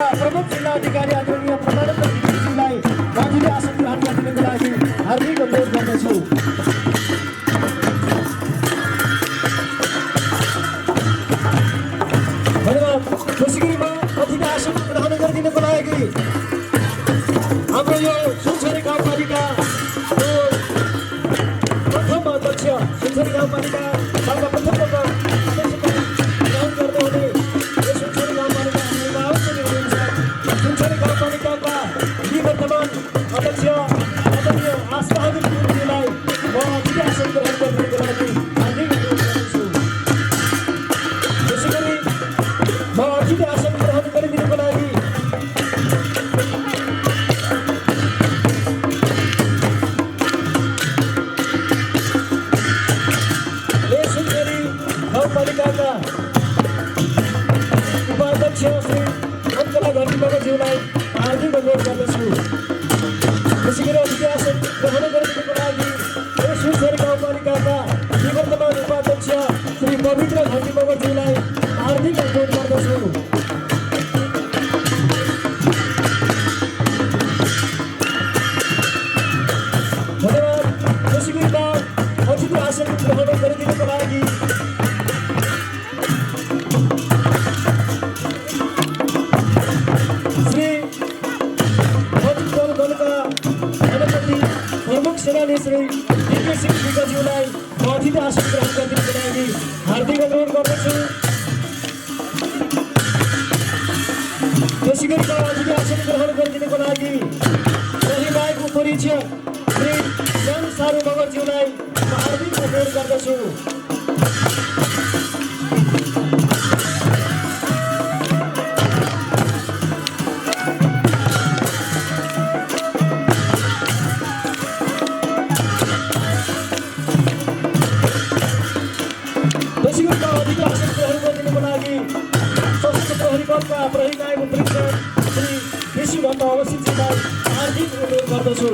प्रमुख जिल्ला अधिकारी आदरणीय प्रधानमन्त्री गिरीजीलाई माथिल्लो आसन ग्रहण गरिदिनको लागि हार्दिक अनुरोध गर्दछु। धन्यवाद। खुसीगिरीमा अतिथि आसन ग्रहण गरिदिनको लागि हाम्रो यो सुनसरी गाउँपालिकाको प्रथम अध्यक्ष सुनसरी गाउँपालिका सर्वप्रथमपल्ट ग्रहण गर्नुहुने यो सुनसरी गाउँपालिका सुनसरी गाउँपालिकाका निवर्तमान अध्यक्ष आदरणीय आसबहादुर गुरुङज्यूलाई म अतिथि आसन ग्रहण गरिदिनको लागि हार्दिक अनुरोध गर्दछु। त्यसै गरी म अतिथि आसन ग्रहण गरिदिनको लागि सुनसरी गाउँपालिकाका उपाध्यक्ष श्री अन्तला घरती बाबाज्यूलाई हार्दिक अनुरोध गर्दछु। त्यसै गरी अतिथि आसन ग्रहण गरिदिनको लागि यो सुनसरी गाउँपालिकाका निवर्तमान उपाध्यक्ष श्री पवित्र घरती बाबाज्यूलाई हार्दिक अनुरोध गर्दछु। धन्यवाद। त्यसै गरी अतिथि आसन ग्रहण गरिदिनको लागि प्रमुख सेनानी श्री डीके सिंह विगज्यूलाई म अतिथि आसन ग्रहण गरिदिनको लागि हार्दिक अनुरोध गर्दछु। त्यसै गरी अतिथि आसन ग्रहण गरिदिनको लागि रहिमाएको परिचय श्री ज्ञान सारू मगरज्यूलाई म हार्दिक अनुरोध गर्दछु। अतिथि आसन ग्रहण गरिदिनको लागि सशस्त्र प्रहरी बलका प्रहरी नायक श्री केसी भट्ट अवस्थितजीलाई हार्दिक अनुरोध गर्दछु।